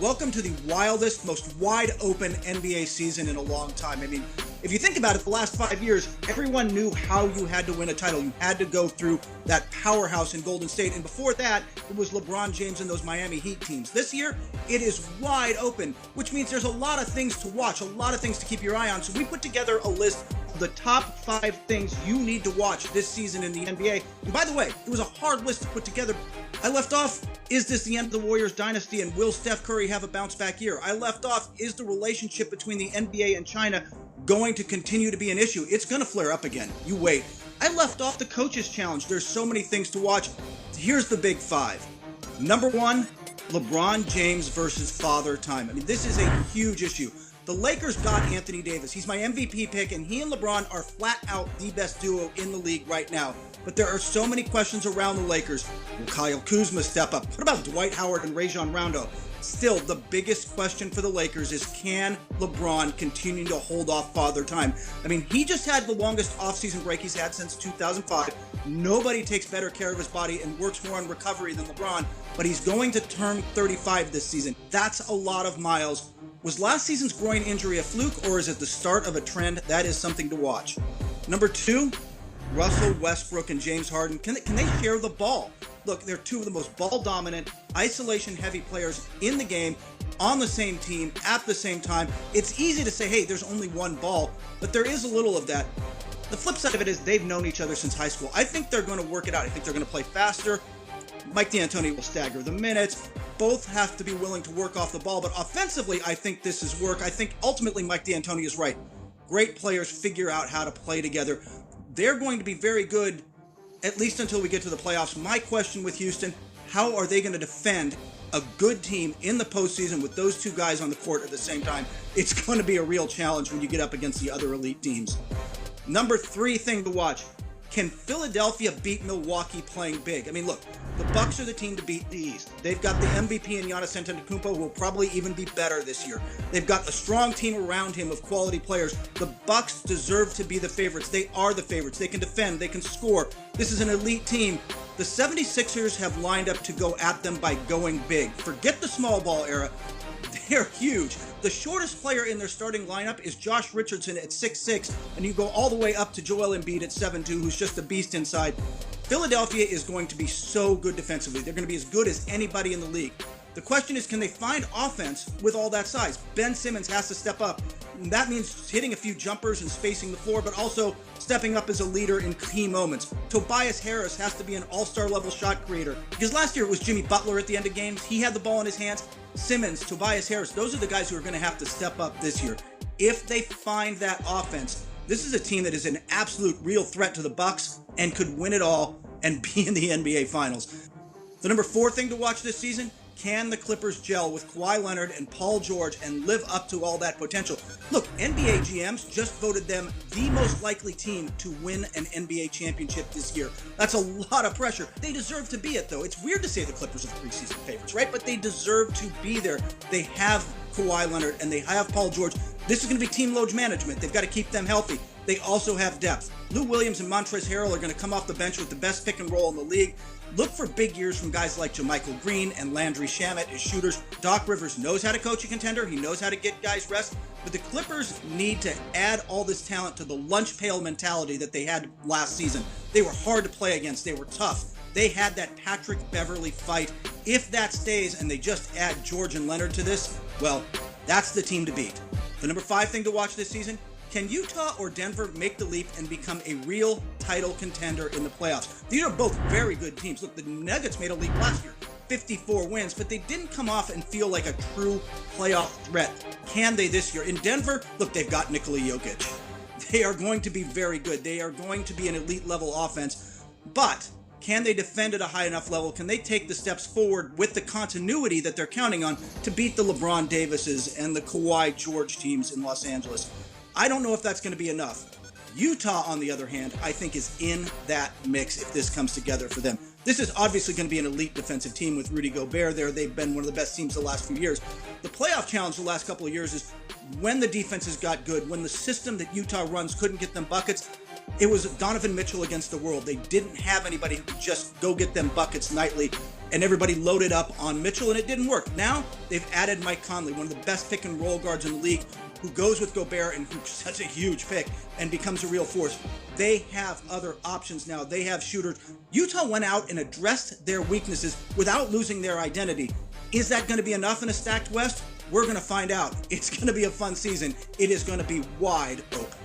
Welcome to the wildest, most wide-open NBA season in a long time. I mean, if you think about it, the last 5 years, everyone knew how you had to win a title. You had to go through that powerhouse in Golden State. And before that, it was LeBron James and those Miami Heat teams. This year, it is wide open, which means there's a lot of things to watch, a lot of things to keep your eye on. So we put together a list of the top 5 things you need to watch this season in the NBA. And by the way, it was a hard list to put together. I left off, is this the end of the Warriors dynasty and will Steph Curry have a bounce back year? I left off, is the relationship between the NBA and China going to continue to be an issue? It's going to flare up again. You wait. I left off the coaches challenge. There's so many things to watch. Here's the big 5. Number 1, LeBron James versus Father Time. I mean, this is a huge issue. The Lakers got Anthony Davis. He's my MVP pick, and he and LeBron are flat out the best duo in the league right now. But there are so many questions around the Lakers. Will Kyle Kuzma step up? What about Dwight Howard and Rajon Rondo? Still, the biggest question for the Lakers is, can LeBron continue to hold off Father Time? I mean, he just had the longest offseason break he's had since 2005. Nobody takes better care of his body and works more on recovery than LeBron, but he's going to turn 35 this season. That's a lot of miles. Was last season's groin injury a fluke, or is it the start of a trend? That is something to watch. Number 2, Russell Westbrook and James Harden. Can they share the ball? Look, they're two of the most ball-dominant, isolation-heavy players in the game, on the same team, at the same time. It's easy to say, hey, there's only one ball, but there is a little of that. The flip side of it is they've known each other since high school. I think they're going to work it out. I think they're going to play faster. Mike D'Antoni will stagger the minutes. Both have to be willing to work off the ball, but offensively, I think this is work. I think ultimately Mike D'Antoni is right. Great players figure out how to play together. They're going to be very good, at least until we get to the playoffs. My question with Houston, how are they going to defend a good team in the postseason with those two guys on the court at the same time? It's going to be a real challenge when you get up against the other elite teams. Number 3 thing to watch. Can Philadelphia beat Milwaukee playing big? I mean, look, the Bucks are the team to beat the East. They've got the MVP in Giannis Antetokounmpo, who will probably even be better this year. They've got a strong team around him of quality players. The Bucks deserve to be the favorites. They are the favorites. They can defend. They can score. This is an elite team. The 76ers have lined up to go at them by going big. Forget the small ball era. They're huge. The shortest player in their starting lineup is Josh Richardson at 6'6", and you go all the way up to Joel Embiid at 7'2", who's just a beast inside. Philadelphia is going to be so good defensively. They're going to be as good as anybody in the league. The question is, can they find offense with all that size? Ben Simmons has to step up. And that means hitting a few jumpers and spacing the floor, but also stepping up as a leader in key moments. Tobias Harris has to be an all-star level shot creator. Because last year it was Jimmy Butler at the end of games. He had the ball in his hands. Simmons, Tobias Harris, those are the guys who are going to have to step up this year. If they find that offense, this is a team that is an absolute real threat to the Bucks and could win it all and be in the NBA Finals. The number 4 thing to watch this season, can the Clippers gel with Kawhi Leonard and Paul George and live up to all that potential? Look, NBA GMs just voted them the most likely team to win an NBA championship this year. That's a lot of pressure. They deserve to be it, though. It's weird to say the Clippers are the preseason favorites, right? But they deserve to be there. They have Kawhi Leonard and they have Paul George. This is going to be team load management. They've got to keep them healthy. They also have depth. Lou Williams and Montrezl Harrell are going to come off the bench with the best pick and roll in the league. Look for big years from guys like JaMychal Green and Landry Shamet as shooters. Doc Rivers knows how to coach a contender. He knows how to get guys rest. But the Clippers need to add all this talent to the lunch pail mentality that they had last season. They were hard to play against. They were tough. They had that Patrick Beverley fight. If that stays and they just add George and Leonard to this, well, that's the team to beat. The number 5 thing to watch this season, can Utah or Denver make the leap and become a real title contender in the playoffs? These are both very good teams. Look, the Nuggets made a leap last year, 54 wins, but they didn't come off and feel like a true playoff threat. Can they this year? In Denver, look, they've got Nikola Jokic. They are going to be very good. They are going to be an elite level offense, but can they defend at a high enough level? Can they take the steps forward with the continuity that they're counting on to beat the LeBron Davises and the Kawhi George teams in Los Angeles? I don't know if that's going to be enough. Utah, on the other hand, I think is in that mix if this comes together for them. This is obviously going to be an elite defensive team with Rudy Gobert there. They've been one of the best teams the last few years. The playoff challenge the last couple of years is when the defenses got good, when the system that Utah runs couldn't get them buckets, it was Donovan Mitchell against the world. They didn't have anybody who could just go get them buckets nightly. and everybody loaded up on Mitchell, and it didn't work. Now they've added Mike Conley, one of the best pick and roll guards in the league, who goes with Gobert and who's such a huge pick and becomes a real force. They have other options now. They have shooters. Utah went out and addressed their weaknesses without losing their identity. Is that going to be enough in a stacked West? We're going to find out. It's going to be a fun season. It is going to be wide open.